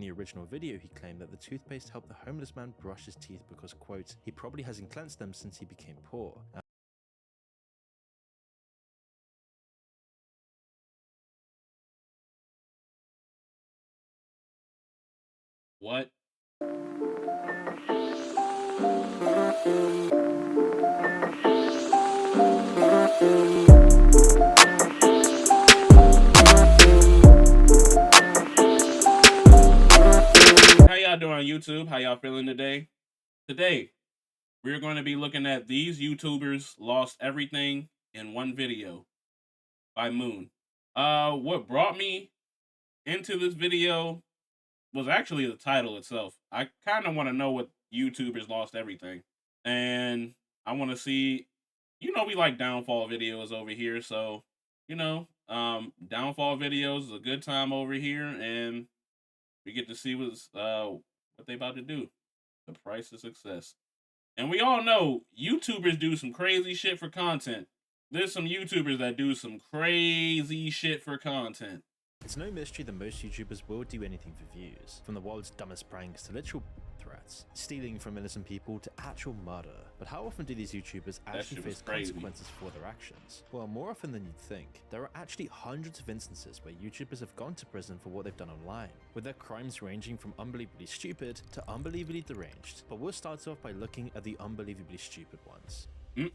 In the original video, he claimed that the toothpaste helped the homeless man brush his teeth because, quote, he probably hasn't cleansed them since he became poor. What? How y'all doing, YouTube? How y'all feeling today? Today, we're going to be looking at these YouTubers lost everything in one video by Moon. What brought me into this video was actually the title itself. I kind of want to know what YouTubers lost everything. And I want to see, we like downfall videos over here. So, downfall videos is a good time over here. And we get to see what they about to do. The price of success. And we all know YouTubers do some crazy shit for content. There's some YouTubers that do some crazy shit for content. It's no mystery that most YouTubers will do anything for views, from the world's dumbest pranks to literal threats, stealing from innocent people to actual murder. But how often do these YouTubers actually face consequences for their actions? Well, more often than you'd think. There are actually hundreds of instances where YouTubers have gone to prison for what they've done online, with their crimes ranging from unbelievably stupid to unbelievably deranged. But we'll start off by looking at the unbelievably stupid ones.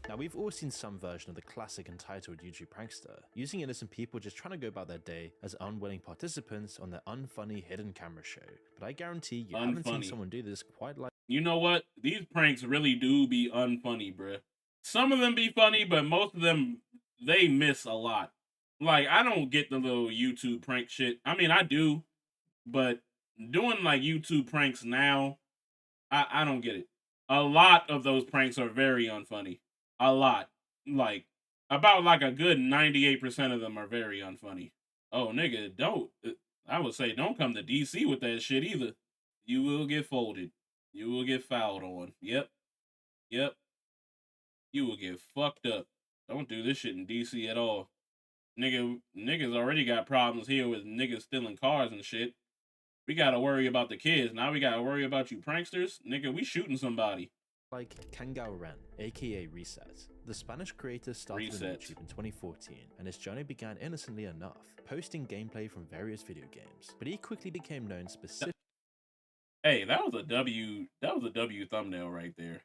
Now, we've all seen some version of the classic entitled YouTube prankster, using innocent people just trying to go about their day as unwilling participants on their unfunny hidden camera show. But I guarantee you haven't seen someone do this quite like— You know what? These pranks really do be unfunny, bruh. Some of them be funny, but most of them, they miss a lot. Like, I don't get the little YouTube prank shit. I mean, I do, but doing like YouTube pranks now, I don't get it. A lot of those pranks are very unfunny. A lot. Like, about like a good 98% of them are very unfunny. Oh, nigga, I would say don't come to DC with that shit either. You will get folded. You will get fouled on. Yep. You will get fucked up. Don't do this shit in DC at all. Niggas already got problems here with niggas stealing cars and shit. We gotta worry about the kids. Now we gotta worry about you pranksters. Nigga, we shooting somebody. Like Kangao Ren, aka Reset. The Spanish creator started on YouTube in 2014, and his journey began innocently enough, posting gameplay from various video games. But he quickly became known specifically— Hey, that was a W thumbnail right there.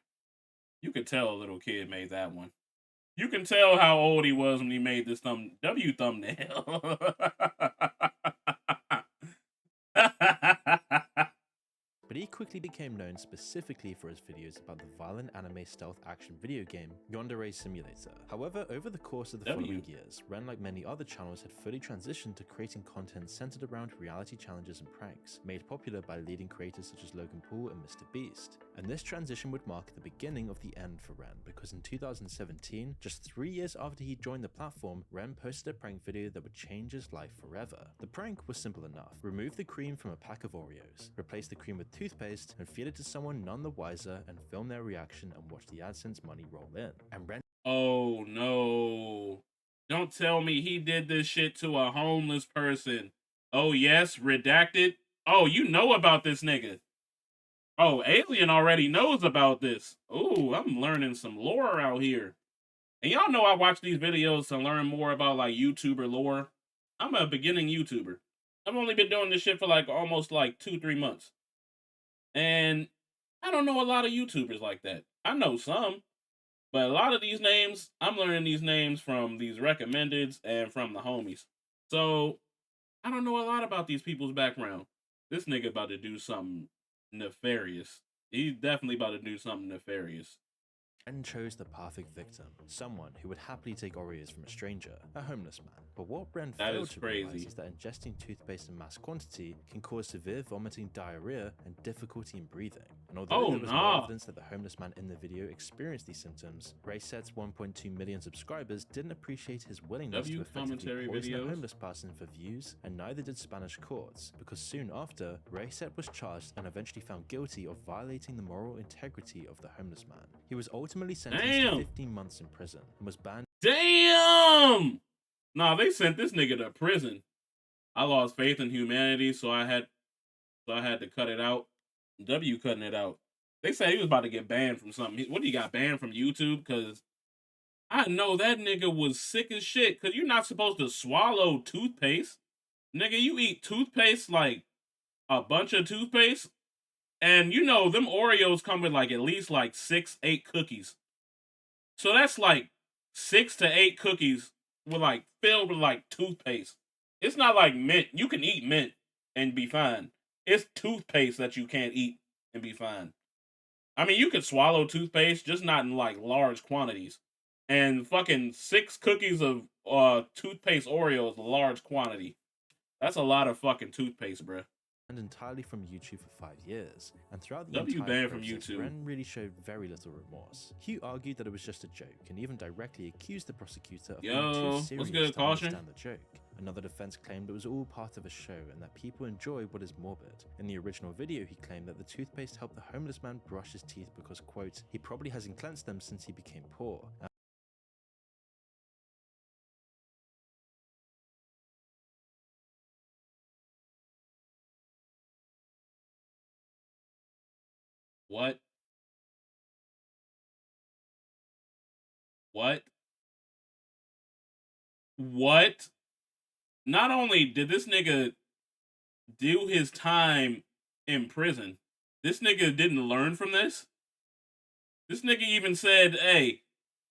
You could tell a little kid made that one. You can tell how old he was when he made this W thumbnail. But he quickly became known specifically for his videos about the violent anime stealth action video game Yandere Simulator. However, over the course of the following years, Ren, like many other channels, had fully transitioned to creating content centered around reality challenges and pranks, made popular by leading creators such as Logan Paul and Mr. Beast. And this transition would mark the beginning of the end for Ren, because in 2017, just 3 years after he joined the platform, Ren posted a prank video that would change his life forever. The prank was simple enough: remove the cream from a pack of Oreos, replace the cream with toothpaste, and feed it to someone none the wiser, and film their reaction and watch the AdSense money roll in. And Ren— Oh no. Don't tell me he did this shit to a homeless person. Oh yes, redacted. Oh, you know about this nigga. Oh, Alien already knows about this. Oh, I'm learning some lore out here. And y'all know I watch these videos to learn more about like YouTuber lore. I'm a beginning YouTuber. I've only been doing this shit for like almost like 2-3 months. And I don't know a lot of YouTubers like that. I know some, but a lot of these names, I'm learning these names from these recommendeds and from the homies. So I don't know a lot about these people's background. This nigga about to do something nefarious. He's definitely about to do something nefarious. And chose the perfect victim, someone who would happily take Oreos from a stranger, a homeless man. But what Ren failed to realize is that ingesting toothpaste in mass quantity can cause severe vomiting, diarrhea, and difficulty in breathing. And although there was no evidence that the homeless man in the video experienced these symptoms, Reset's 1.2 million subscribers didn't appreciate his willingness to effectively poison a homeless person for views, and neither did Spanish courts, because soon after, Reset was charged and eventually found guilty of violating the moral integrity of the homeless man. He was ultimately sentenced to 15 months in prison and was banned— Damn! Nah, they sent this nigga to prison. I lost faith in humanity, so I had— so I had to cut it out. W cutting it out. They say he was about to get banned from something. What, he got banned from YouTube? Because I know that nigga was sick as shit. Because you're not supposed to swallow toothpaste. Nigga, you eat toothpaste like a bunch of toothpaste. And you know, them Oreos come with like at least like 6-8 cookies. So that's like 6 to 8 cookies with like filled with like toothpaste. It's not like mint. You can eat mint and be fine. It's toothpaste that you can't eat and be fine. I mean, you could swallow toothpaste, just not in like large quantities. And fucking 6 cookies of toothpaste Oreo is a large quantity. That's a lot of fucking toothpaste, bruh. And entirely from YouTube for 5 years, and throughout the W entire banned from process, YouTube. Ren really showed very little remorse. He argued that it was just a joke, and even directly accused the prosecutor of being too serious what's good, to Caution? understand the joke. Another defense claimed it was all part of a show and that people enjoy what is morbid. In the original video, he claimed that the toothpaste helped the homeless man brush his teeth because, quote, he probably hasn't cleansed them since he became poor. What? What? What? Not only did this nigga do his time in prison, this nigga didn't learn from this. This nigga even said, "Hey,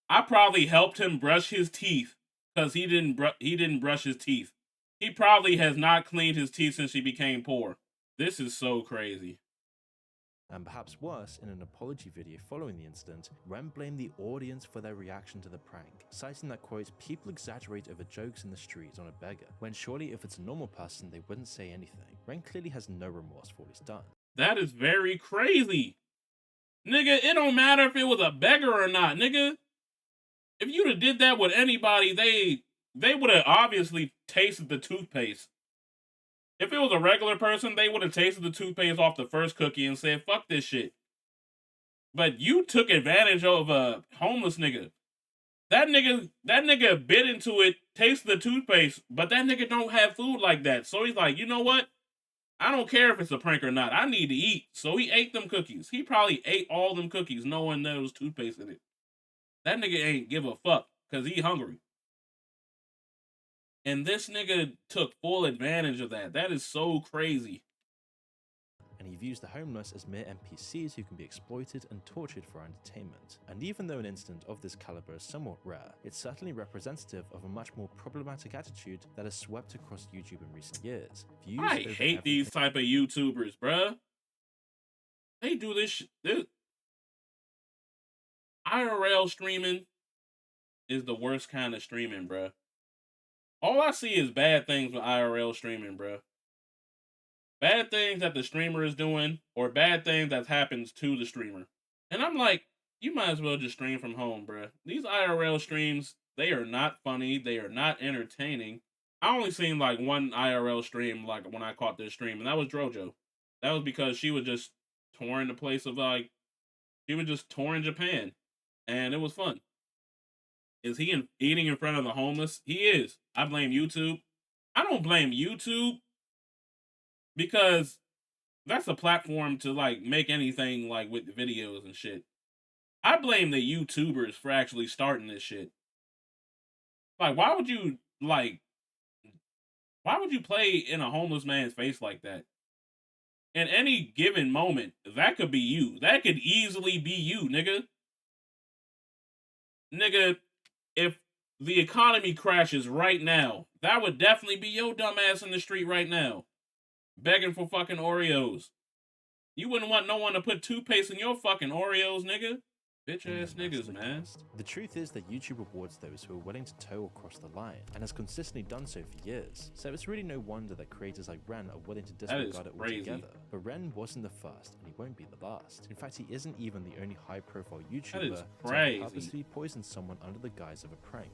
I probably helped him brush his teeth because he didn't brush his teeth. He probably has not cleaned his teeth since he became poor." This is so crazy. And perhaps worse, in an apology video following the incident, Ren blamed the audience for their reaction to the prank, citing that, quote, people exaggerate over jokes in the street on a beggar, when surely if it's a normal person they wouldn't say anything. Ren clearly has no remorse for what he's done. That is very crazy. Nigga, it don't matter if it was a beggar or not, nigga. If you'd have did that with anybody, they would have obviously tasted the toothpaste. If it was a regular person, they would have tasted the toothpaste off the first cookie and said, fuck this shit. But you took advantage of a homeless nigga. That nigga bit into it, tasted the toothpaste, but that nigga don't have food like that. So he's like, you know what? I don't care if it's a prank or not. I need to eat. So he ate them cookies. He probably ate all them cookies knowing there was toothpaste in it. That nigga ain't give a fuck because he hungry. And this nigga took full advantage of that. That is so crazy. And he views the homeless as mere NPCs who can be exploited and tortured for our entertainment. And even though an incident of this caliber is somewhat rare, it's certainly representative of a much more problematic attitude that has swept across YouTube in recent years. I hate these type of YouTubers, bruh. They do this shit. IRL streaming is the worst kind of streaming, bruh. All I see is bad things with IRL streaming, bruh. Bad things that the streamer is doing, or bad things that happens to the streamer. And I'm like, you might as well just stream from home, bruh. These IRL streams, they are not funny. They are not entertaining. I only seen like one IRL stream, like when I caught this stream, and that was Drojo. That was because she was just touring the place of like, she was just touring Japan. And it was fun. Is he eating in front of the homeless? He is. I blame YouTube. I don't blame YouTube because that's a platform to like make anything like with videos and shit. I blame the YouTubers for actually starting this shit. Like, why would you play in a homeless man's face like that? In any given moment, that could be you. That could easily be you, nigga. Nigga, if the economy crashes right now, that would definitely be your dumb ass in the street right now, begging for fucking Oreos. You wouldn't want no one to put toothpaste in your fucking Oreos, nigga. Bitch ass niggas, man. The truth is that YouTube rewards those who are willing to toe across the line, and has consistently done so for years. So it's really no wonder that creators like Ren are willing to disregard it altogether. But Ren wasn't the first, and he won't be the last. In fact, he isn't even the only high-profile YouTuber to purposely poison someone under the guise of a prank.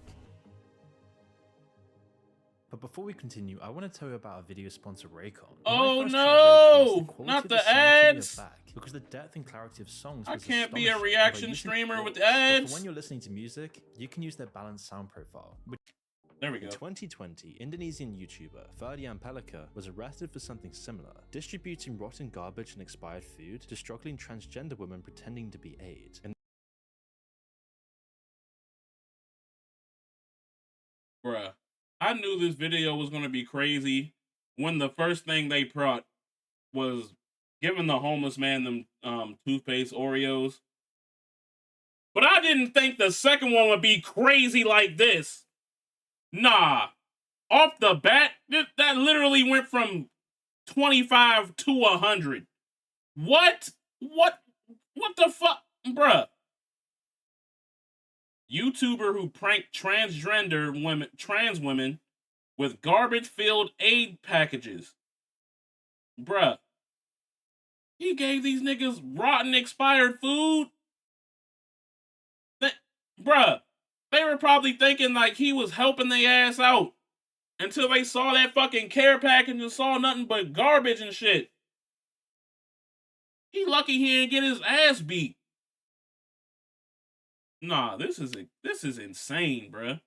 But before we continue, I want to tell you about our video sponsor, Raycon. Oh no! Not the ads! Because the depth and clarity of songs I can't be a reaction streamer with ads! When you're listening to music, you can use their balanced sound profile. There we go. In 2020, Indonesian YouTuber Ferdian Palika was arrested for something similar, distributing rotten garbage and expired food to struggling transgender women pretending to be AIDS. And Bruh, I knew this video was gonna be crazy when the first thing they brought was giving the homeless man them toothpaste Oreos. But I didn't think the second one would be crazy like this. Nah. Off the bat, that literally went from 25 to 100. What? What the fuck? Bruh. YouTuber who pranked trans women with garbage-filled aid packages. Bruh. He gave these niggas rotten expired food. Bruh. They were probably thinking like he was helping their ass out. Until they saw that fucking care package and saw nothing but garbage and shit. He lucky he didn't get his ass beat. Nah, this is insane, bruh.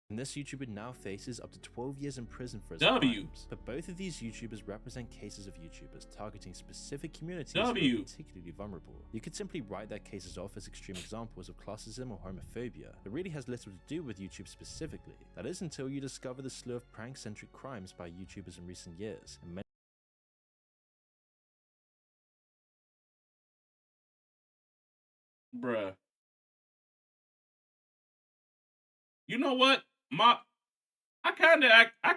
And this YouTuber now faces up to 12 years in prison for his crimes. But both of these YouTubers represent cases of YouTubers targeting specific communities who are particularly vulnerable. You could simply write their cases off as extreme examples of classism or homophobia. It really has little to do with YouTube specifically. That is until you discover the slew of prank-centric crimes by YouTubers in recent years. And many Bruh. You know what? I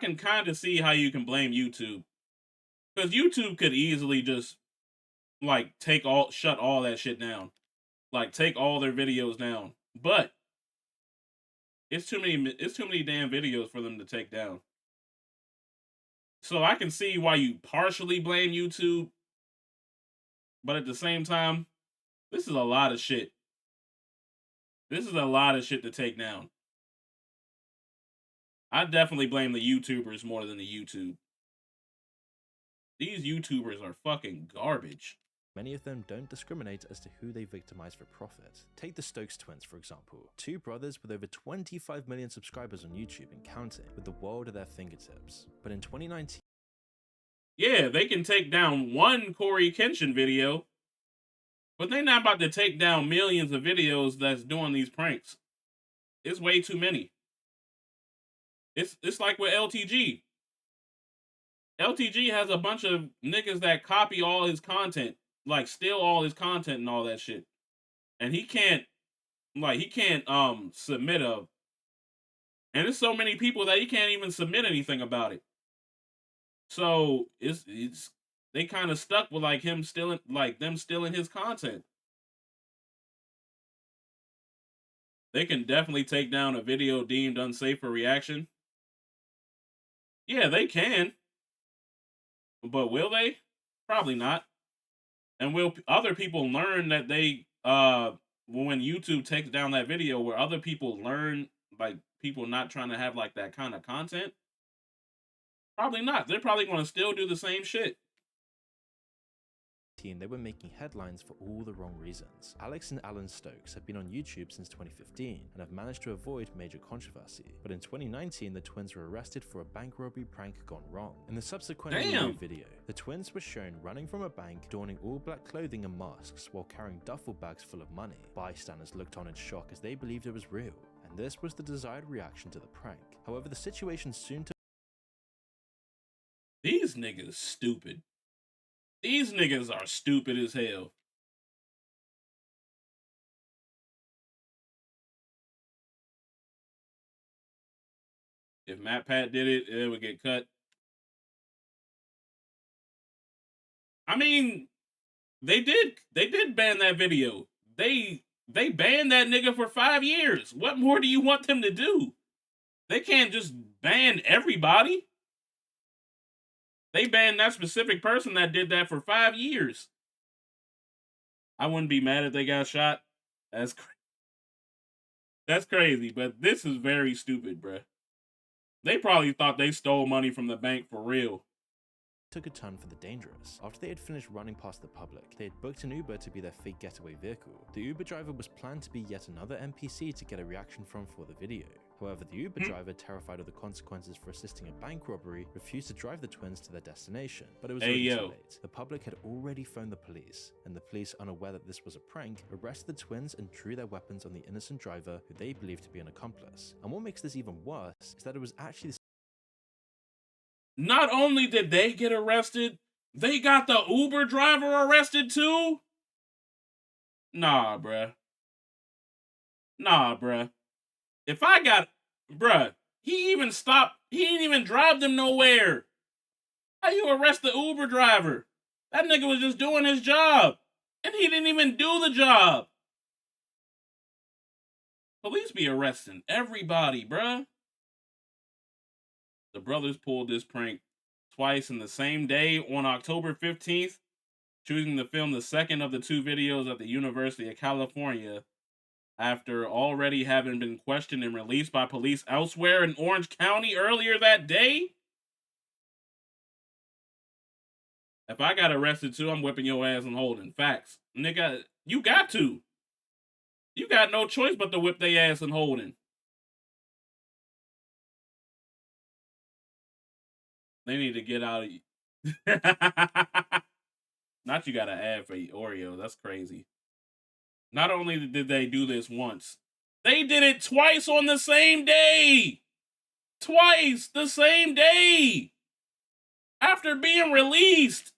can kind of see how you can blame YouTube. Because YouTube could easily just like shut all that shit down. Like take all their videos down. But it's too many damn videos for them to take down. So I can see why you partially blame YouTube. But at the same time, this is a lot of shit. This is a lot of shit to take down. I definitely blame the YouTubers more than the YouTube. These YouTubers are fucking garbage. Many of them don't discriminate as to who they victimize for profit. Take the Stokes twins, for example. Two brothers with over 25 million subscribers on YouTube and counting, with the world at their fingertips. But in 2019... Yeah, they can take down one Corey Kenshin video, but they're not about to take down millions of videos that's doing these pranks. It's way too many. It's like with LTG. LTG has a bunch of niggas that copy all his content, like steal all his content and all that shit. And he can't submit and there's so many people that he can't even submit anything about it. So they kind of stuck with like them stealing his content. They can definitely take down a video deemed unsafe for reaction. Yeah, they can. But will they? Probably not. And will other people learn that when YouTube takes down that video, where other people learn, like people not trying to have like that kind of content? Probably not. They're probably going to still do the same shit. They were making headlines for all the wrong reasons. Alex and Alan Stokes have been on YouTube since 2015 and have managed to avoid major controversy. But in 2019, the twins were arrested for a bank robbery prank gone wrong. In the subsequent video, the twins were shown running from a bank, donning all black clothing and masks while carrying duffel bags full of money. Bystanders looked on in shock as they believed it was real, and this was the desired reaction to the prank. However, the situation soon took... These niggas stupid. These niggas are stupid as hell. If Matt Pat did it, it would get cut. I mean, they did ban that video. They banned that nigga for 5 years. What more do you want them to do? They can't just ban everybody. They banned that specific person that did that for 5 years. I wouldn't be mad if they got shot. That's crazy, but this is very stupid, bruh. They probably thought they stole money from the bank for real. Took a turn for the dangerous. After they had finished running past the public, they had booked an Uber to be their fake getaway vehicle. The Uber driver was planned to be yet another NPC to get a reaction from for the video. However, the Uber driver, terrified of the consequences for assisting a bank robbery, refused to drive the twins to their destination. But it was already too late. The public had already phoned the police, and the police, unaware that this was a prank, arrested the twins and drew their weapons on the innocent driver, who they believed to be an accomplice. And what makes this even worse is that it was actually the... Not only did they get arrested, they got the Uber driver arrested too? Nah, bruh. Nah, bruh. If I got... Bruh, he didn't even drive them nowhere. How you arrest the Uber driver? That nigga was just doing his job. And he didn't even do the job. Police be arresting everybody, bruh. The brothers pulled this prank twice in the same day on October 15th, choosing to film the second of the two videos at the University of California after already having been questioned and released by police elsewhere in Orange County earlier that day. If I got arrested too, I'm whipping your ass and holding. Facts. Nigga, you got to. You got no choice but to whip their ass and holding. They need to get out of... Not you got an ad for Oreo. That's crazy. Not only did they do this once, they did it twice on the same day. Twice the same day. After being released.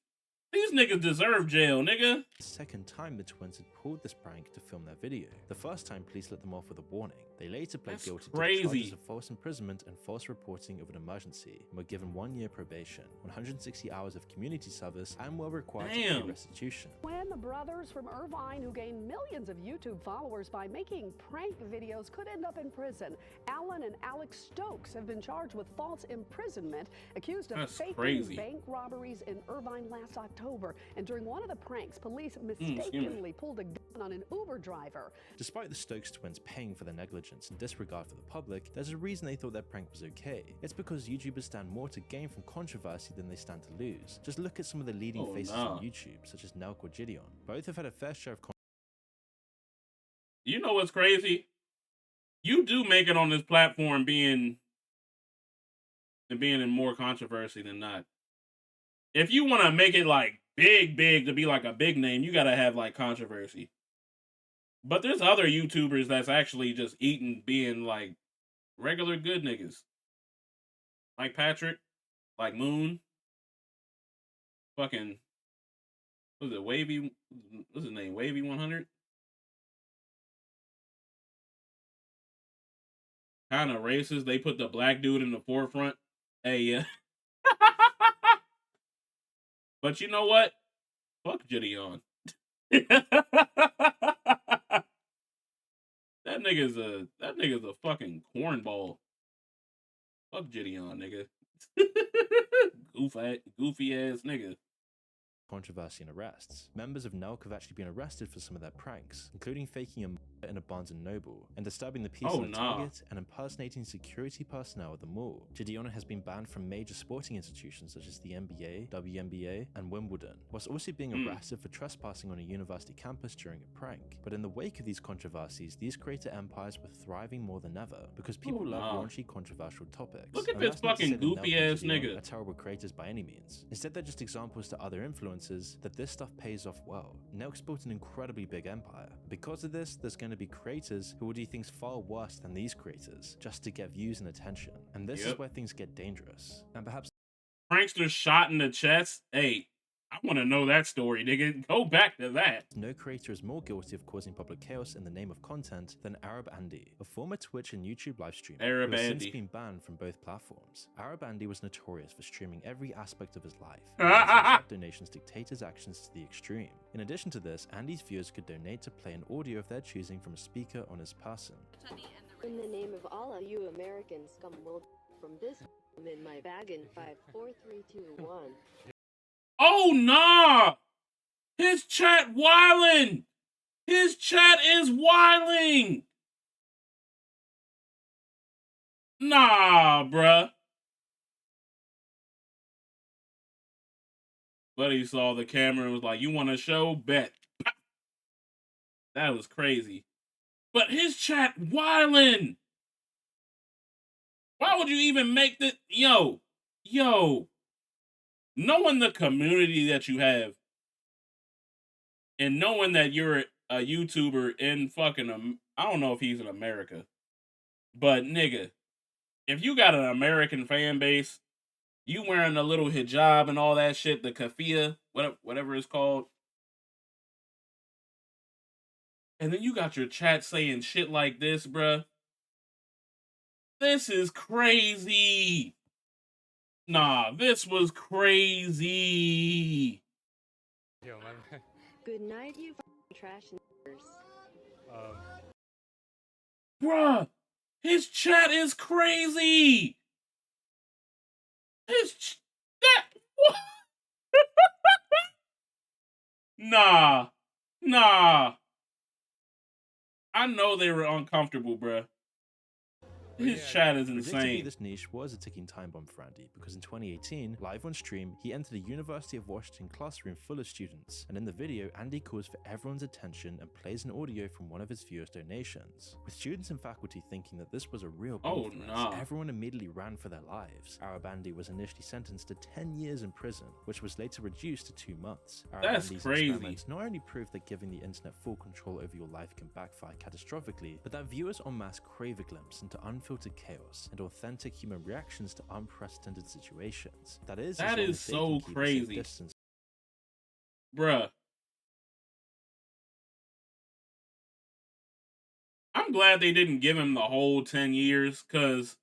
These niggas deserve jail, nigga. The second time the twins had pulled this prank to film their video. The first time, police let them off with a warning. They later pled guilty to the charges of false imprisonment and false reporting of an emergency, and were given 1 year probation, 160 hours of community service, and were required to pay restitution. When the brothers from Irvine, who gained millions of YouTube followers by making prank videos, could end up in prison. Alan and Alex Stokes have been charged with false imprisonment, accused of faking bank robberies in Irvine last October. And during one of the pranks, police mistakenly pulled a gun on an Uber driver. Despite the Stokes twins paying for their negligence and disregard for the public, there's a reason they thought their prank was okay. It's because YouTubers stand more to gain from controversy than they stand to lose. Just look at some of the leading faces on YouTube, such as Nelk or Gideon. Both have had a fair share of... You know what's crazy? You do make it on this platform being in more controversy than not. If you want to make it like big to be like a big name, you gotta have like controversy. But there's other YouTubers that's actually just eating, being like regular good niggas. Like Patrick, like Moon. Fucking, what was it, Wavy? What's his name? Wavy 100? Kind of racist. They put the black dude in the forefront. Hey, yeah. But you know what? Fuck Gideon. That nigga's a fucking cornball. Fuck Gideon, nigga. Goofy ass nigga. Controversy and arrests. Members of Nelk have actually been arrested for some of their pranks, including faking a murder in a Barnes & Noble, and disturbing the peace in a Target, and impersonating security personnel at the mall. Gideon has been banned from major sporting institutions such as the NBA, WNBA, and Wimbledon, whilst also being arrested for trespassing on a university campus during a prank. But in the wake of these controversies, these creator empires were thriving more than ever, because people love raunchy, controversial topics. Look at this fucking goofy ass nigga. Are terrible creators by any means. Instead, they're just examples to other influencers that this stuff pays off well. Nelk's built an incredibly big empire. Because of this, there's going to be creators who will do things far worse than these creators, just to get views and attention. And this is where things get dangerous. And perhaps... Prankster shot in the chest? Hey, I want to know that story, nigga. Go back to that. No creator is more guilty of causing public chaos in the name of content than Arab Andy, a former Twitch and YouTube live streamer who has since been banned from both platforms. Arab Andy was notorious for streaming every aspect of his life, and donations dictate his actions to the extreme. In addition to this, Andy's viewers could donate to play an audio of their choosing from a speaker on his person. In the name of Allah, you American scum will from this in my bag in 5, 4, 3, 2, 1. Oh, nah! His chat wildin'! His chat is wilding! Nah, bruh. Buddy saw the camera and was like, you want a show? Bet. That was crazy. But his chat wildin'! Why would you even make this? Yo, knowing the community that you have and knowing that you're a YouTuber in fucking, I don't know if he's in America, but nigga, if you got an American fan base, you wearing a little hijab and all that shit, the kafia, whatever it's called, and then you got your chat saying shit like this, bruh. This is crazy. Nah, this was crazy. Yo, man. Good night, you trash niggers. Bruh, his chat is crazy. That what? Nah. I know they were uncomfortable, bruh. His chat is Predictably, insane. this niche was a ticking time bomb for Andy, because in 2018, live on stream, he entered a University of Washington classroom full of students, and in the video, Andy calls for everyone's attention and plays an audio from one of his viewers' donations. With students and faculty thinking that this was a real bomb threat, everyone immediately ran for their lives. Arab Andy was initially sentenced to 10 years in prison, which was later reduced to 2 months. That's Andy's crazy. experiments not only proved that giving the internet full control over your life can backfire catastrophically, but that viewers en masse crave a glimpse into unfiltered chaos and authentic human reactions to unprecedented situations. That is so crazy. Bruh. I'm glad they didn't give him the whole 10 years, because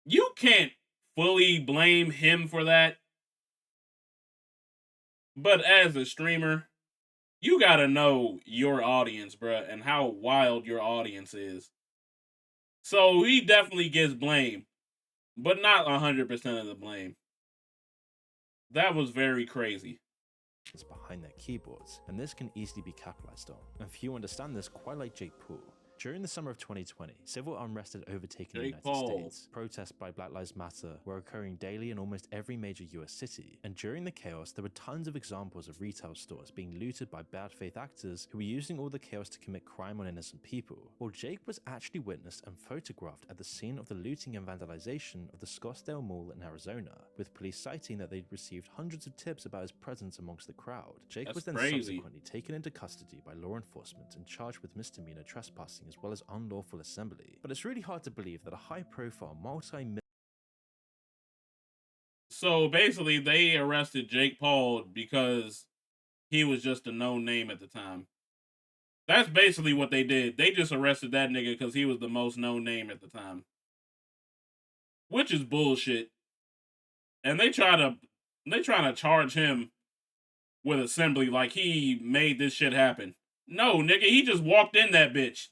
you can't fully blame him for that. But as a streamer, you gotta know your audience, bruh, and how wild your audience is. So he definitely gets blame, but not 100% of the blame. That was very crazy. Behind their keyboards, and this can easily be capitalized on. And few understand this, quite like Jake Paul. During the summer of 2020, civil unrest had overtaken the United States. Protests by Black Lives Matter were occurring daily in almost every major US city, and during the chaos, there were tons of examples of retail stores being looted by bad faith actors who were using all the chaos to commit crime on innocent people. Well, Jake was actually witnessed and photographed at the scene of the looting and vandalization of the Scottsdale Mall in Arizona, with police citing that they'd received hundreds of tips about his presence amongst the crowd. Jake was then subsequently taken into custody by law enforcement and charged with misdemeanor trespassing as well as unlawful assembly. But it's really hard to believe that a high-profile So basically, they arrested Jake Paul because he was just a known name at the time. That's basically what they did. They just arrested that nigga because he was the most known name at the time. Which is bullshit. And they try to charge him with assembly like he made this shit happen. No, nigga, he just walked in that bitch.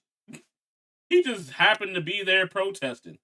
He just happened to be there protesting.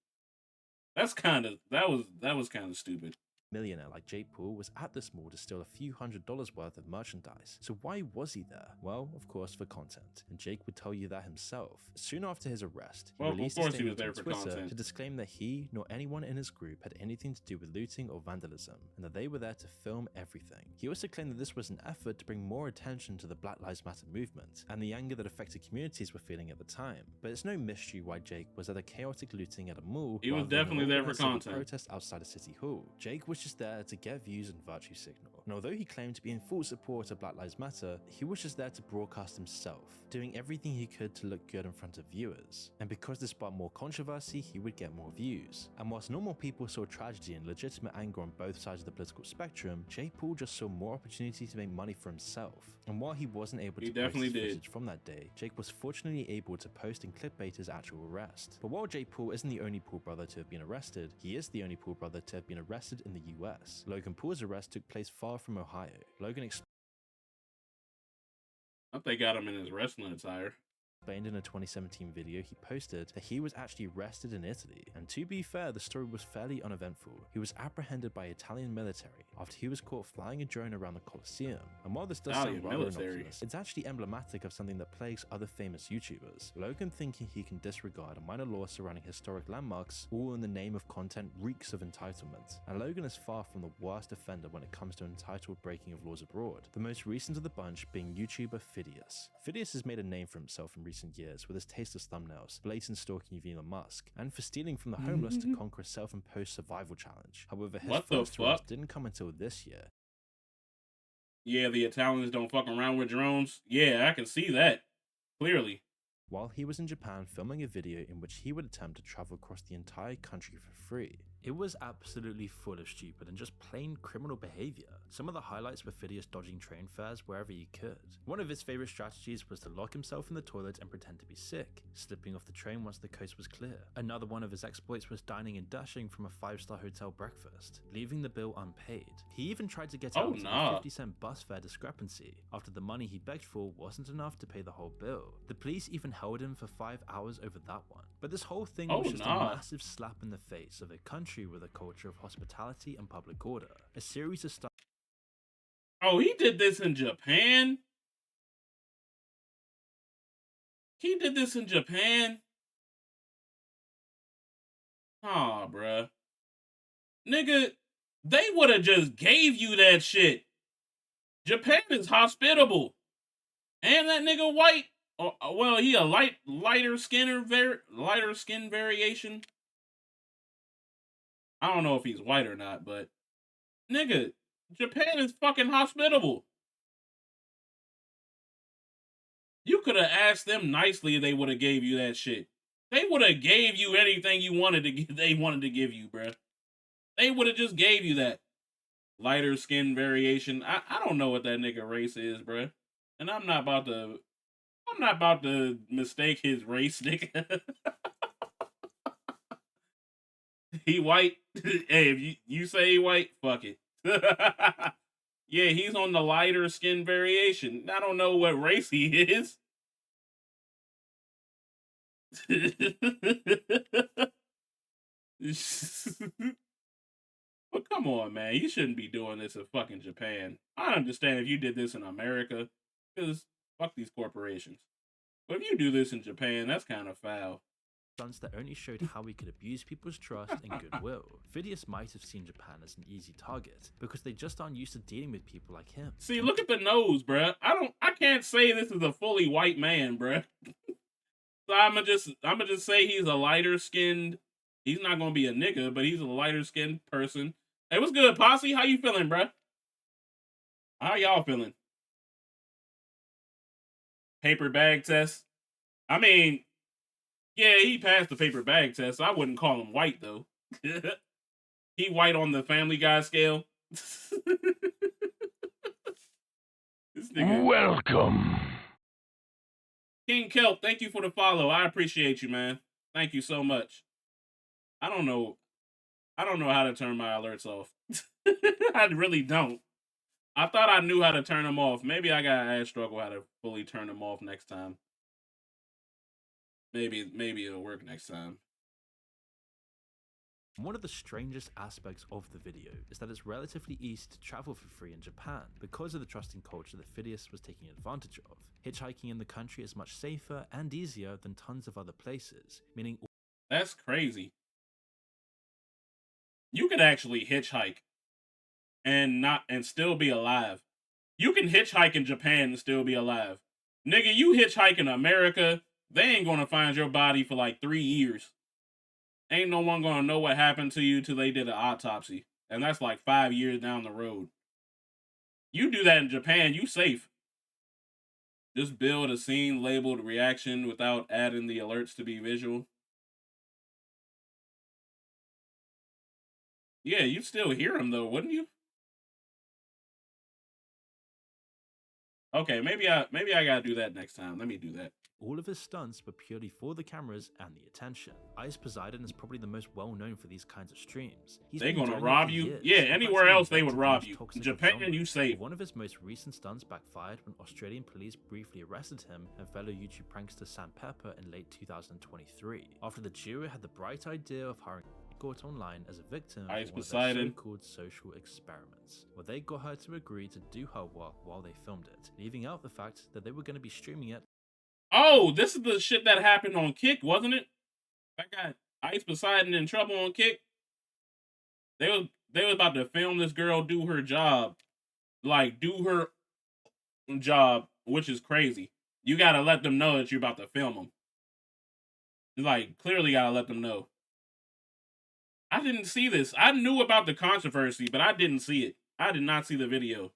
That was kind of stupid. Millionaire like Jake Paul was at this mall to steal a few $100s worth of merchandise. So why was he there? Well, of course, for content, and Jake would tell you that himself. Soon after his arrest, he released a statement on Twitter to disclaim that he nor anyone in his group had anything to do with looting or vandalism, and that they were there to film everything. He also claimed that this was an effort to bring more attention to the Black Lives Matter movement and the anger that affected communities were feeling at the time. But it's no mystery why Jake was at a chaotic looting at a mall. He was definitely there for content. Protest outside a city hall. Jake was just there to get views and virtue signal. And although he claimed to be in full support of Black Lives Matter, he was just there to broadcast himself, doing everything he could to look good in front of viewers. And because this sparked more controversy, he would get more views. And whilst normal people saw tragedy and legitimate anger on both sides of the political spectrum, Jake Paul just saw more opportunity to make money for himself. And while he wasn't able to post his footage from that day, Jake was fortunately able to post and clickbait his actual arrest. But while Jake Paul isn't the only Paul brother to have been arrested, he is the only Paul brother to have been arrested in the US. Logan Paul's arrest took place far from Ohio. Logan I think they got him in his wrestling attire. explained in a 2017 video he posted that he was actually arrested in Italy, and to be fair, the story was fairly uneventful. He was apprehended by Italian military after he was caught flying a drone around the Colosseum, and while this does sound rather innocuous, it's actually emblematic of something that plagues other famous YouTubers. Logan thinking he can disregard a minor law surrounding historic landmarks, all in the name of content, reeks of entitlement, and Logan is far from the worst offender when it comes to entitled breaking of laws abroad, the most recent of the bunch being YouTuber Phidias. Phidias has made a name for himself in recent recent years with his tasteless thumbnails, blatant stalking of Elon Musk, and for stealing from the homeless to conquer a self-imposed survival challenge. However, his first rise didn't come until this year. Yeah, the Italians don't fuck around with drones. Yeah, I can see that. Clearly. While he was in Japan filming a video in which he would attempt to travel across the entire country for free. It was absolutely full of stupid and just plain criminal behavior. Some of the highlights were Phidias dodging train fares wherever he could. One of his favorite strategies was to lock himself in the toilet and pretend to be sick, slipping off the train once the coast was clear. Another one of his exploits was dining and dashing from a 5-star hotel breakfast, leaving the bill unpaid. He even tried to get out of the 50-cent bus fare discrepancy after the money he begged for wasn't enough to pay the whole bill. The police even held him for 5 hours over that one. But this whole thing was just a massive slap in the face of a country with a culture of hospitality and public order. A series of stuff. Oh, he did this in Japan? He did this in Japan? Aw, bruh. Nigga, they would have just gave you that shit. Japan is hospitable. And that nigga white. Well, he a lighter skin variation. I don't know if he's white or not, but nigga, Japan is fucking hospitable. You could have asked them nicely if they would have gave you that shit. They would have gave you anything you wanted to they wanted to give you, bruh. They would have just gave you that lighter skin variation. I don't know what that nigga race is, bruh. And I'm not about to mistake his race, nigga. He white. Hey, if you say he white, fuck it. Yeah, he's on the lighter skin variation. I don't know what race he is. But come on, man. You shouldn't be doing this in fucking Japan. I understand if you did this in America, because fuck these corporations. But if you do this in Japan, that's kind of foul. Stunts that only showed how he could abuse people's trust and goodwill. Phidias might have seen Japan as an easy target because they just aren't used to dealing with people like him. See, look at the nose, bruh. I can't say this is a fully white man, bruh. So I'ma just say he's a lighter skinned. He's not gonna be a nigga, but he's a lighter skinned person. Hey, what's good, Posse? How you feeling, bruh? How y'all feeling? Paper bag test. I mean, yeah, he passed the paper bag test. So I wouldn't call him white, though. He white on the Family Guy scale. This nigga. Welcome. King Kelp, thank you for the follow. I appreciate you, man. Thank you so much. I don't know how to turn my alerts off. I really don't. I thought I knew how to turn them off. Maybe I gotta ask Struggle how to fully turn them off next time. Maybe it'll work next time. One of the strangest aspects of the video is that it's relatively easy to travel for free in Japan because of the trusting culture that Phidias was taking advantage of. Hitchhiking in the country is much safer and easier than tons of other places, meaning... That's crazy. You could actually hitchhike and still be alive. You can hitchhike in Japan and still be alive. Nigga, you hitchhike in America, they ain't gonna find your body for like 3 years. Ain't no one gonna know what happened to you till they did an autopsy. And that's like 5 years down the road. You do that in Japan, you safe. Just build a scene labeled reaction without adding the alerts to be visual. Yeah, you'd still hear him though, wouldn't you? Okay, maybe I gotta do that next time. Let me do that. All of his stunts were purely for the cameras and the attention. Ice Poseidon is probably the most well known for these kinds of streams. They're gonna rob you? Yeah, anywhere else they would rob you. In Japan, you safe. One of his most recent stunts backfired when Australian police briefly arrested him and fellow YouTube prankster Sam Pepper in late 2023, after the duo had the bright idea of hiring caught online as a victim Ice for one Poseidon. of their so-called social experiments, where they got her to agree to do her work while they filmed it, leaving out the fact that they were going to be streaming it. Oh, this is the shit that happened on Kick, wasn't it? That got Ice Poseidon in trouble on Kick. They was about to film this girl do her job, which is crazy. you gotta let them know that you're about to film them. Like, clearly gotta let them know. I didn't see this. I knew about the controversy, but I didn't see it. I did not see the video.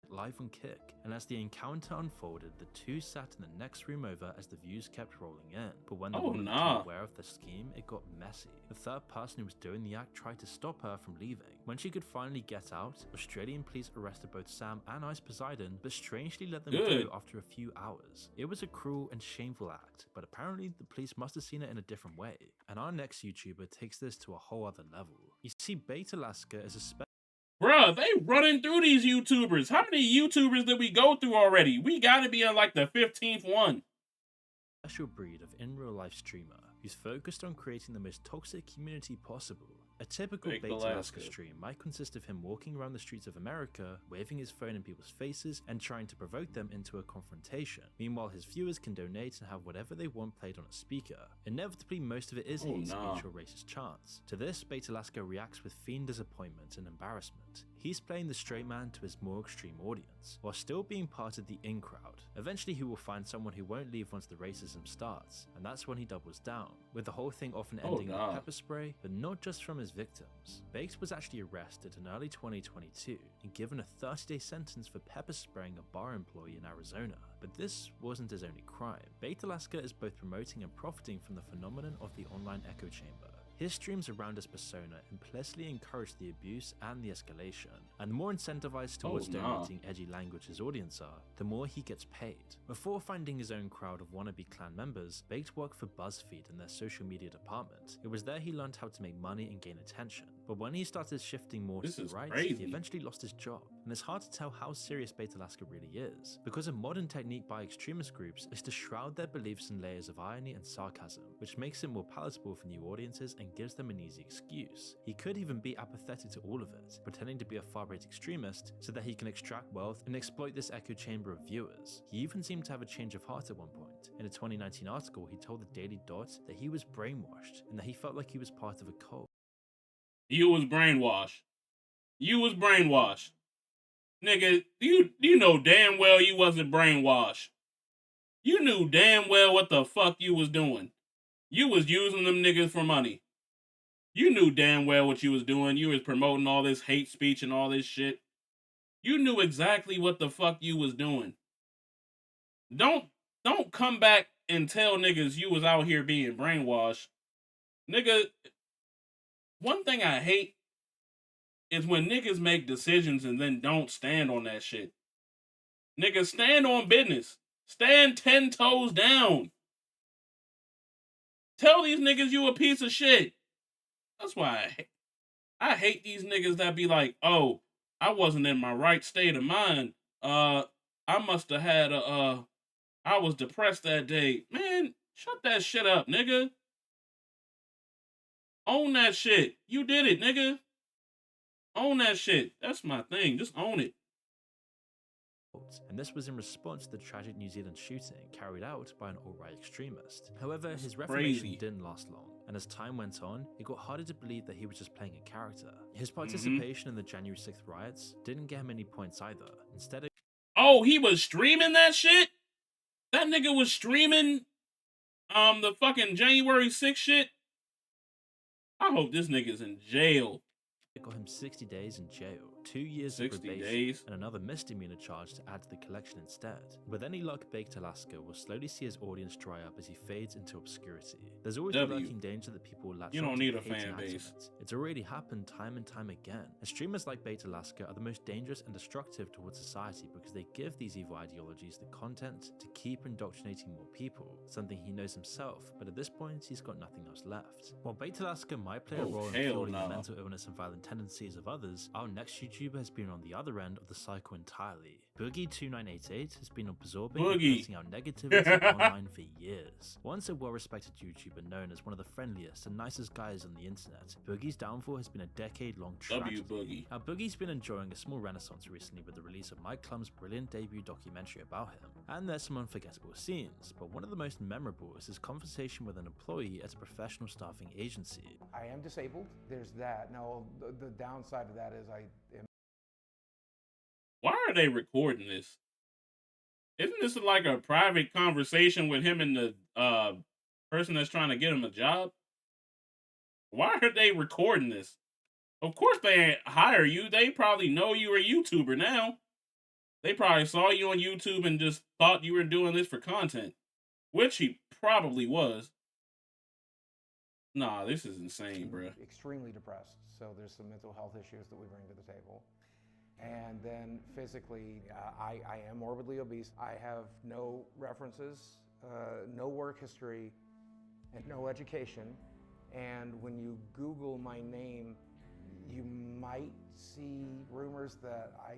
Live on Kick, and as the encounter unfolded, the two sat in the next room over as the views kept rolling in. But when the woman became aware of the scheme, it got messy. The third person who was doing the act tried to stop her from leaving. When she could finally get out, Australian police arrested both Sam and Ice Poseidon, but strangely let them go after a few hours. It was a cruel and shameful act, but apparently the police must have seen it in a different way. And our next YouTuber takes this to a whole other level. You see, Bait Alaska is a Bruh, they running through these YouTubers. How many YouTubers did we go through already? We gotta be on like the 15th one. Special breed of in-real-life streamer who's focused on creating the most toxic community possible. A typical Bait Alaska stream might consist of him walking around the streets of America, waving his phone in people's faces and trying to provoke them into a confrontation. Meanwhile, his viewers can donate and have whatever they want played on a speaker. Inevitably, most of it is hate speech or racist chants. To this, Bait Alaska reacts with fiend disappointment and embarrassment. He's playing the straight man to his more extreme audience, while still being part of the in crowd. Eventually he will find someone who won't leave once the racism starts, and that's when he doubles down, with the whole thing often ending with pepper spray, but not just from his victims. Baked was actually arrested in early 2022 and given a 30-day sentence for pepper spraying a bar employee in Arizona. But this wasn't his only crime. Bait Alaska is both promoting and profiting from the phenomenon of the online echo chamber. His streams around his persona implicitly encourage the abuse and the escalation, and the more incentivized towards donating edgy language his audience are, the more he gets paid. Before finding his own crowd of wannabe clan members, Baked worked for BuzzFeed in their social media department. It was there he learned how to make money and gain attention. But when he started shifting more to the right, he eventually lost his job. And it's hard to tell how serious Bait Alaska really is, because a modern technique by extremist groups is to shroud their beliefs in layers of irony and sarcasm, which makes it more palatable for new audiences and gives them an easy excuse. He could even be apathetic to all of it, pretending to be a far-right extremist so that he can extract wealth and exploit this echo chamber of viewers. He even seemed to have a change of heart at one point. In a 2019 article, he told the Daily Dot that he was brainwashed and that he felt like he was part of a cult. You was brainwashed. You was brainwashed. Nigga, you know damn well you wasn't brainwashed. You knew damn well what the fuck you was doing. You was using them niggas for money. You knew damn well what you was doing. You was promoting all this hate speech and all this shit. You knew exactly what the fuck you was doing. Don't come back and tell niggas you was out here being brainwashed. Nigga, one thing I hate is when niggas make decisions and then don't stand on that shit. Nigga, stand on business. Stand 10 toes down. Tell these niggas you a piece of shit. That's why I hate these niggas that be like, oh, I wasn't in my right state of mind. I must have had I was depressed that day. Man, shut that shit up, nigga. Own that shit. You did it, nigga. Own that shit. That's my thing. Just own it. And this was in response to the tragic New Zealand shooting carried out by an alt-right extremist. However, his reformation didn't last long, and as time went on, it got harder to believe that he was just playing a character. His participation in the January 6th riots didn't get him any points either. Instead, oh, he was streaming that shit? That nigga was streaming the fucking January 6th shit? I hope this nigga's in jail. it got him 60 days in jail, 2 years of probation, and another misdemeanor charge to add to the collection instead. With any luck, Baked Alaska will slowly see his audience dry up as he fades into obscurity. There's always the lurking danger that people will latch on to hate and base. It's already happened time and time again. And streamers like Baked Alaska are the most dangerous and destructive towards society because they give these evil ideologies the content to keep indoctrinating more people, something he knows himself, but at this point he's got nothing else left. While Baked Alaska might play a role in fueling the mental illness and violent tendencies of others, our next YouTuber has been on the other end of the cycle entirely. Boogie2988 has been absorbing and putting out negativity online for years. Once a well-respected YouTuber known as one of the friendliest and nicest guys on the internet, Boogie's downfall has been a decade-long tragedy. Now, Boogie's been enjoying a small renaissance recently with the release of Mike Clum's brilliant debut documentary about him, and there's some unforgettable scenes, but one of the most memorable is his conversation with an employee at a professional staffing agency. I am disabled, there's that. Now, the downside of that is I am... Why are they recording this? Isn't this like a private conversation with him and the person that's trying to get him a job? Why are they recording this? Of course they ain't hire you. They probably know you're a YouTuber now. They probably saw you on YouTube and just thought you were doing this for content, which he probably was. Nah, this is insane, bro. Extremely depressed. So there's some mental health issues that we bring to the table. And then physically, I am morbidly obese. I have no references, no work history, and no education. And when you Google my name, you might see rumors that I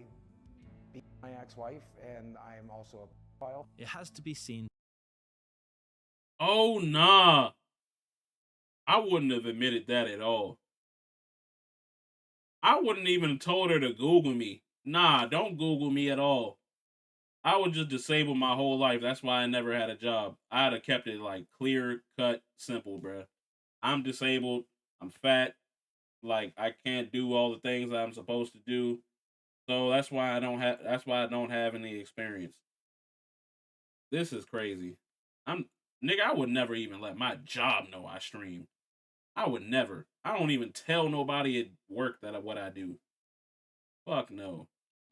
beat my ex-wife, and I am also a pedophile. It has to be seen. Oh, nah. I wouldn't have admitted that at all. I wouldn't even have told her to Google me. Nah, don't Google me at all. I would just disable my whole life. That's why I never had a job. I'd have kept it like clear, cut, simple, bruh. I'm disabled. I'm fat. Like I can't do all the things I'm supposed to do. So that's why I don't have any experience. This is crazy. Nigga, I would never even let my job know I stream. I would never. I don't even tell nobody at work that what I do. Fuck no.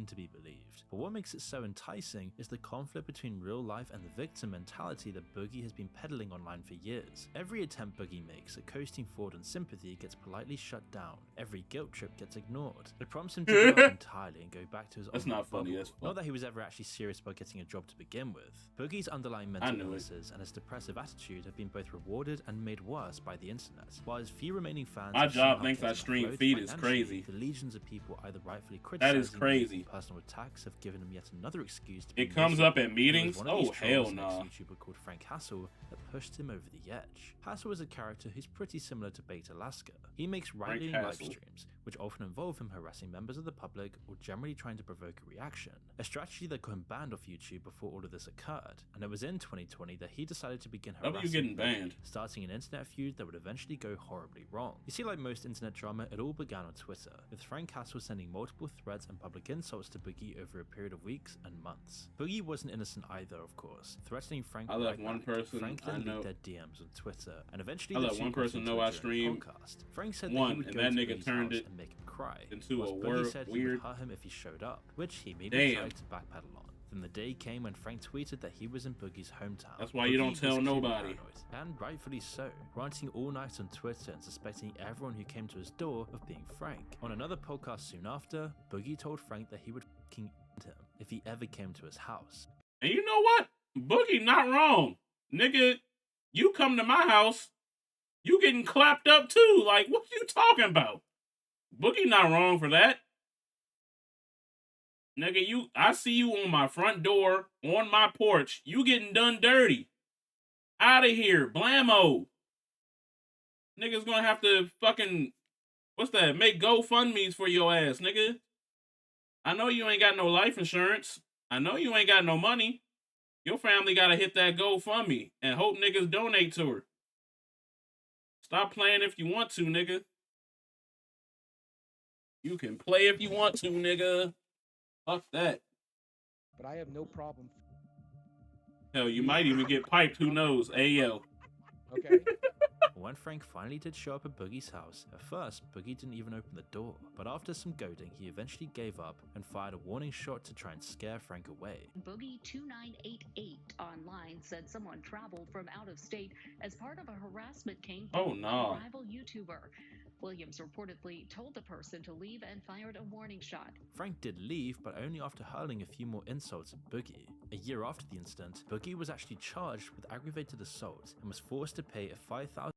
To be believed. But what makes it so enticing is the conflict between real life and the victim mentality that Boogie has been peddling online for years. Every attempt Boogie makes at coasting forward on sympathy gets politely shut down. Every guilt trip gets ignored. It prompts him to give up entirely and go back to his That's not funny. That's not that he was ever actually serious about getting a job to begin with. Boogie's underlying mental illnesses and his depressive attitude have been both rewarded and made worse by the internet. While his few remaining fans, my job thinks I stream feed is crazy. The legions of people either rightfully criticizing that is crazy. Personal attacks have given him yet another excuse to be It comes up at meetings? Oh, hell no. YouTuber called Frank Hassel that pushed him over the edge. Hassel is a character who's pretty similar to Bait Alaska. He makes right-leaning live streams, which often involve him harassing members of the public or generally trying to provoke a reaction. A strategy that got him banned off YouTube before all of this occurred. And it was in 2020 that he decided to begin harassing getting banned, starting an internet feud that would eventually go horribly wrong. You see, like most internet drama, it all began on Twitter, with Frank Hassel sending multiple threats and public insults to Boogie over a period of weeks and months. Boogie wasn't innocent either, of course, threatening Frank. I let one person Frank I then know leaked their DMs on Twitter, and eventually I let one person know I stream. Frank said that he would and go that to nigga Boogie's turned house it and make him cry. into a Boogie said he weird. would hurt him if he showed up, which he immediately Damn. tried to backpedal on. Then the day came when Frank tweeted that he was in Boogie's hometown. That's why you don't tell nobody. And rightfully so, ranting all night on Twitter and suspecting everyone who came to his door of being Frank. On another podcast soon after, Boogie told Frank that he would f***ing end him if he ever came to his house. And you know what? Boogie not wrong. Nigga, you come to my house, you getting clapped up too. Like, what you talking about? Boogie not wrong for that. Nigga, I see you on my front door, on my porch. You getting done dirty. Out of here. Blammo. Nigga's gonna have to fucking, what's that? Make GoFundMes for your ass, nigga. I know you ain't got no life insurance. I know you ain't got no money. Your family gotta hit that GoFundMe and hope niggas donate to her. Stop playing if you want to, nigga. You can play if you want to, nigga. Fuck that. But I have no problem. Hell, you might even get piped. Who knows? Ayo. Okay. When Frank finally did show up at Boogie's house, at first, Boogie didn't even open the door. But after some goading, he eventually gave up and fired a warning shot to try and scare Frank away. Boogie2988 online said someone traveled from out of state as part of a harassment campaign Oh, no. by a rival YouTuber. Williams reportedly told the person to leave and fired a warning shot. Frank did leave, but only after hurling a few more insults at Boogie. A year after the incident, Boogie was actually charged with aggravated assault and was forced to pay a $5,000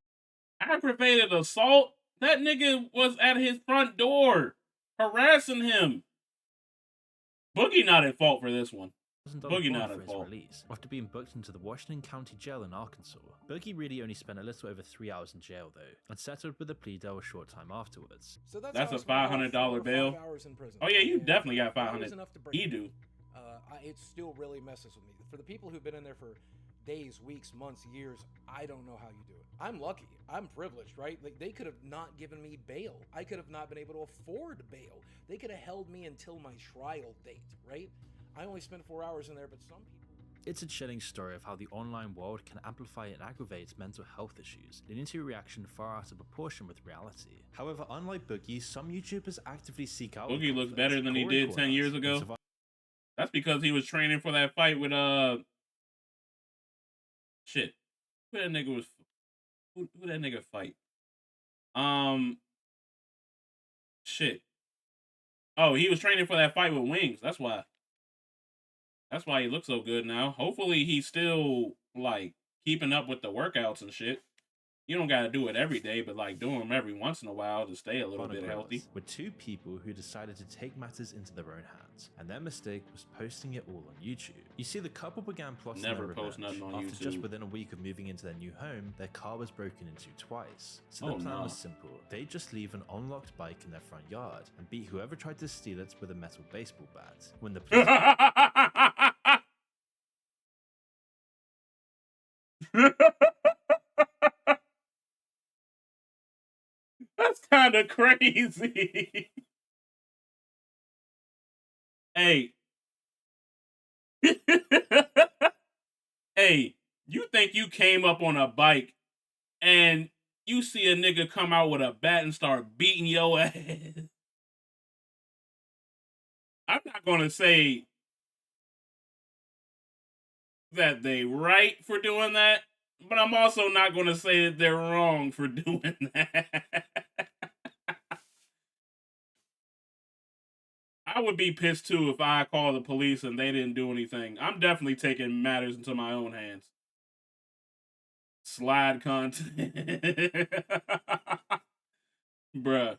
Aggravated assault? That nigga was at his front door, harassing him. Boogie not at fault for this one. Boogie not at fault. Release, after being booked into the Washington County Jail in Arkansas. Boogie really only spent a little over 3 hours in jail though, and settled with a plea deal a short time afterwards. So that's a $500 bail. Oh yeah, you definitely got 500. He do. It still really messes with me. For the people who've been in there for days, weeks, months, years, I don't know how you do it. I'm lucky. I'm privileged, right? Like, they could have not given me bail. I could have not been able to afford bail. They could have held me until my trial date, right? I only spent 4 hours in there, but some people... It's a chilling story of how the online world can amplify and aggravate mental health issues, leading to a reaction far out of proportion with reality. However, unlike Boogie, some YouTubers actively seek out Boogie looks better than he did 10 years ago. That's because he was training for that fight with shit. Who that nigga was? Who that nigga fight? Shit. Oh, he was training for that fight with Wings. That's why. That's why he looks so good now. Hopefully he's still like keeping up with the workouts and shit. You don't gotta do it every day, but like do them every once in a while to stay a little bit healthy. Were two people who decided to take matters into their own hands, and their mistake was posting it all on YouTube. You see, the couple began plotting Never their post revenge. nothing on After YouTube. just within a week of moving into their new home, their car was broken into twice. So the plan was simple. They'd just leave an unlocked bike in their front yard and beat whoever tried to steal it with a metal baseball bat. When the police That's kind of crazy. Hey. Hey, you think you came up on a bike and you see a nigga come out with a bat and start beating your ass? I'm not going to say that they right for doing that, but I'm also not going to say that they're wrong for doing that. I would be pissed too if I called the police and they didn't do anything. I'm definitely taking matters into my own hands. Slide content. Bruh.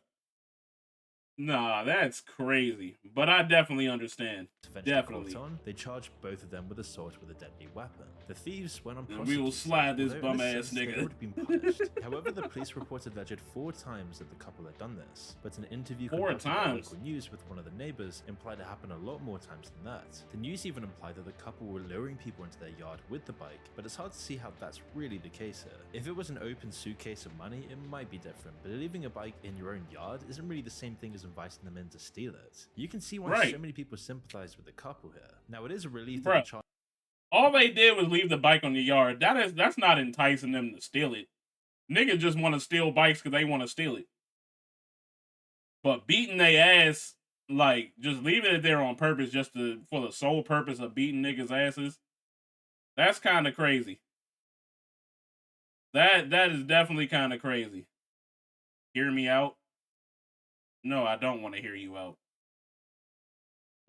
Nah, that's crazy. But I definitely understand. Definitely. They charged both of them with assault with a deadly weapon. The thieves went on and we will slide this bum ass nigga. They would have been punished. However, the police reported alleged 4 times that the couple had done this, but an interview 4 conducted by times local news with one of the neighbors implied it happened a lot more times than that. The news even implied that the couple were luring people into their yard with the bike, but it's hard to see how that's really the case here. If it was an open suitcase of money, it might be different, but leaving a bike in your own yard isn't really the same thing as inviting them in to steal it. You can see why so many people sympathize with the couple here. Now, it is a relief that the all they did was leave the bike on the yard. That's not enticing them to steal it. Niggas just want to steal bikes because they want to steal it. But beating their ass, like, just leaving it there on purpose just for the sole purpose of beating niggas' asses, that's kind of crazy. That is definitely kind of crazy. Hear me out? No, I don't want to hear you out.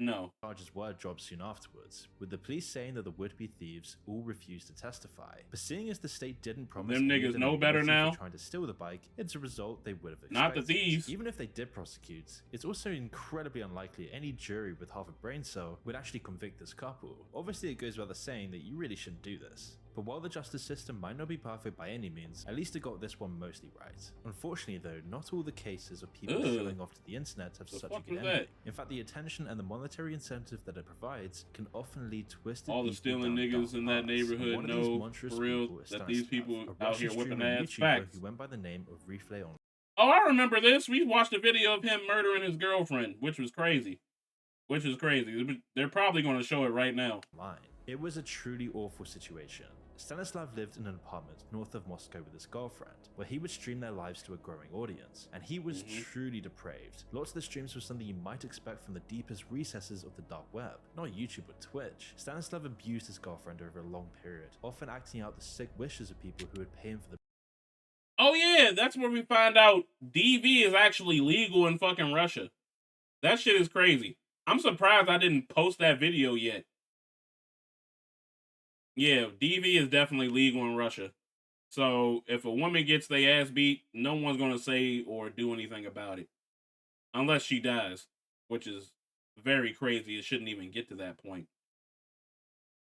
No. Charges were dropped soon afterwards, with the police saying that the would-be thieves all refused to testify. But seeing as the state didn't promise them niggas know better now, trying to steal the bike, it's a result they would have expected. Not the thieves. Even if they did prosecute, it's also incredibly unlikely any jury with half a brain cell would actually convict this couple. Obviously, it goes without saying that you really shouldn't do this. But while the justice system might not be perfect by any means, at least it got this one mostly right. Unfortunately though, not all the cases of people showing off to the internet have such a good ending. In fact, the attention and the monetary incentive that it provides can often lead twisted all the stealing niggas in that neighborhood know for real that these people out here whipping ass. Facts. Who went by the name of Reflay on. Oh, I remember this. We watched a video of him murdering his girlfriend, which was crazy. They're probably going to show it right now. It was a truly awful situation. Stanislav lived in an apartment north of Moscow with his girlfriend, where he would stream their lives to a growing audience, and he was truly depraved. Lots of the streams were something you might expect from the deepest recesses of the dark web, not YouTube or Twitch. Stanislav abused his girlfriend over a long period, often acting out the sick wishes of people who would pay him for the. Oh yeah, that's where we find out DV is actually legal in fucking Russia. That shit is crazy. I'm surprised I didn't post that video yet. Yeah, DV is definitely legal in Russia. So if a woman gets their ass beat, no one's going to say or do anything about it. Unless she dies, which is very crazy. It shouldn't even get to that point.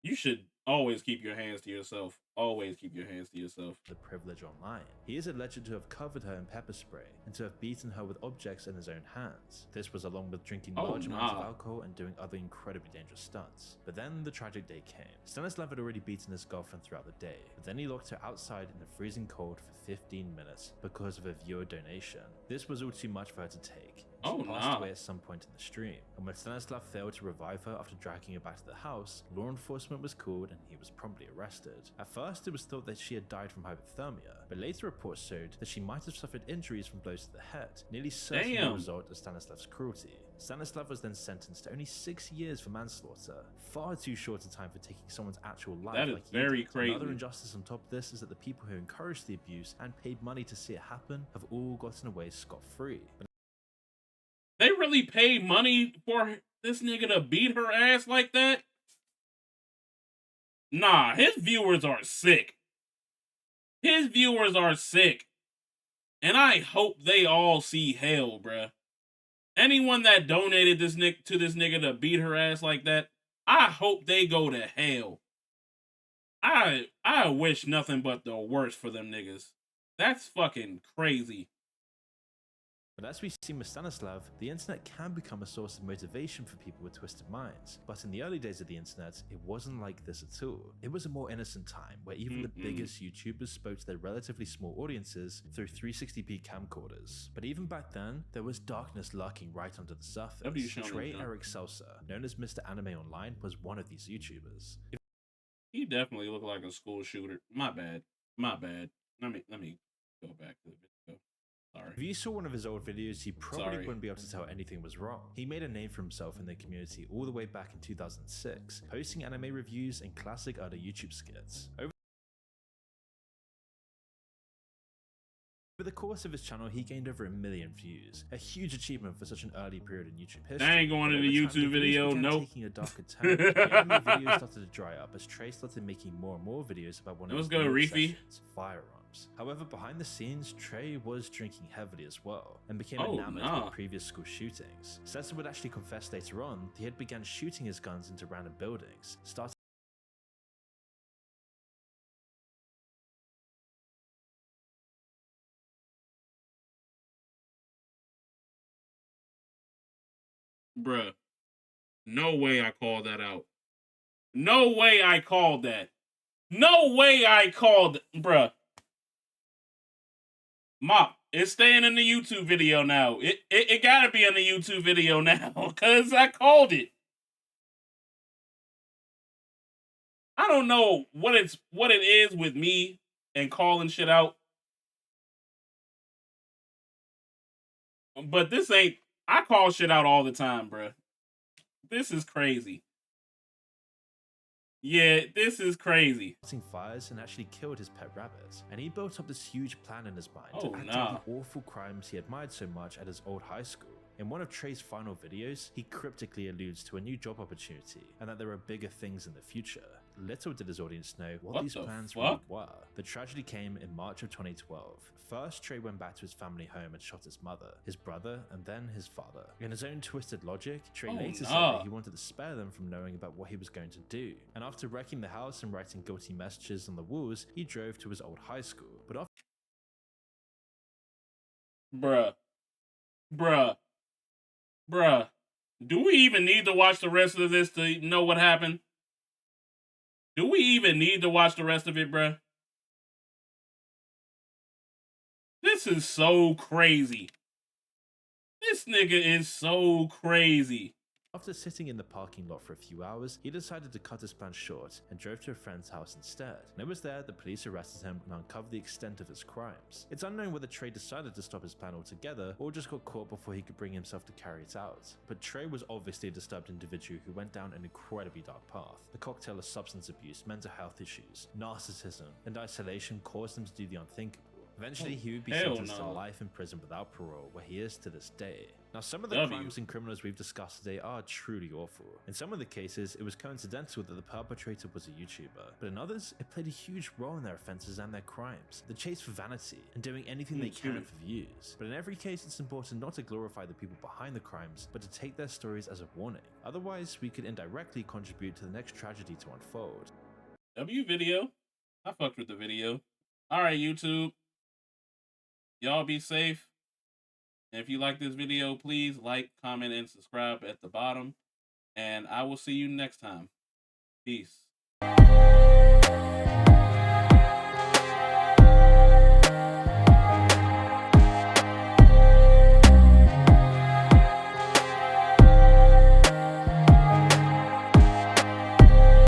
You should always keep your hands to yourself. Always keep your hands to yourself. The privilege online. He is alleged to have covered her in pepper spray and to have beaten her with objects in his own hands. This was along with drinking large amounts of alcohol and doing other incredibly dangerous stunts. But then the tragic day came. Stanislav had already beaten his girlfriend throughout the day, but then he locked her outside in the freezing cold for 15 minutes because of a viewer donation. This was all too much for her to take. She Oh, passed nah. away at some point in the stream, and when Stanislav failed to revive her after dragging her back to the house, law enforcement was called and he was promptly arrested. At first, it was thought that she had died from hypothermia, but later reports showed that she might have suffered injuries from blows to the head, nearly certainly a result of Stanislav's cruelty. Stanislav was then sentenced to only 6 years for manslaughter, far too short a time for taking someone's actual life. That is very crazy. Another injustice on top of this is that the people who encouraged the abuse and paid money to see it happen have all gotten away scot-free. They really paid money for this nigga to beat her ass like that? Nah, his viewers are sick. His viewers are sick. And I hope they all see hell, bruh. Anyone that donated this to this nigga to beat her ass like that, I hope they go to hell. I wish nothing but the worst for them niggas. That's fucking crazy. But as we've seen with Stanislav, the internet can become a source of motivation for people with twisted minds. But in the early days of the internet, it wasn't like this at all. It was a more innocent time, where even the biggest YouTubers spoke to their relatively small audiences through 360p camcorders. But even back then, there was darkness lurking right under the surface. Trey Eric Seltzer, known as Mr. Anime Online, was one of these YouTubers. He definitely looked like a school shooter. My bad. My bad. Let me go back to the video. Sorry. If you saw one of his old videos, you probably wouldn't be able to tell anything was wrong. He made a name for himself in the community all the way back in 2006, posting anime reviews and classic other YouTube skits. Over the course of his channel, he gained over 1 million views, a huge achievement for such an early period in YouTube history. I ain't going to the YouTube video, nope. Taking a darker turn, the anime videos started to dry up as Trey started making more and more videos about one of his obsessions, firearms. However, behind the scenes, Trey was drinking heavily as well, and became enamored with previous school shootings. Seltzer would actually confess later on that he had begun shooting his guns into random buildings, starting Bruh. No way I called that out. No way I called that. No way I called... Bruh. Mop, it's staying in the YouTube video now. It gotta be in the YouTube video now, because I called it. I don't know what it is with me and calling shit out. But this ain't... I call shit out all the time, bruh. This is crazy. Yeah, this is crazy. Fires and actually killed his pet rabbit, and he built up this huge plan in his mind to act out the awful crimes he admired so much at his old high school. In one of Trey's final videos, he cryptically alludes to a new job opportunity and that there are bigger things in the future. Little did his audience know what these plans really were. The tragedy came in March of 2012. First, Trey went back to his family home and shot his mother, his brother, and then his father. In his own twisted logic, Trey later said that he wanted to spare them from knowing about what he was going to do. And after wrecking the house and writing guilty messages on the walls, he drove to his old high school. But after Bruh. Do we even need to watch the rest of this to know what happened? Do we even need to watch the rest of it, bruh? This is so crazy. This nigga is so crazy. After sitting in the parking lot for a few hours, he decided to cut his plan short and drove to a friend's house instead. And it was there the police arrested him and uncovered the extent of his crimes. It's unknown whether Trey decided to stop his plan altogether or just got caught before he could bring himself to carry it out. But Trey was obviously a disturbed individual who went down an incredibly dark path. The cocktail of substance abuse, mental health issues, narcissism, and isolation caused him to do the unthinkable. Eventually, he would be sentenced to life in prison without parole, where he is to this day. Now, some of the crimes and criminals we've discussed today are truly awful. In some of the cases, it was coincidental that the perpetrator was a YouTuber, but in others, it played a huge role in their offenses and their crimes. The chase for vanity, and doing anything they can for views. But in every case, it's important not to glorify the people behind the crimes, but to take their stories as a warning. Otherwise, we could indirectly contribute to the next tragedy to unfold. W video? I fucked with the video. Alright, YouTube. Y'all be safe. And if you like this video, please like, comment, and subscribe at the bottom. And I will see you next time. Peace.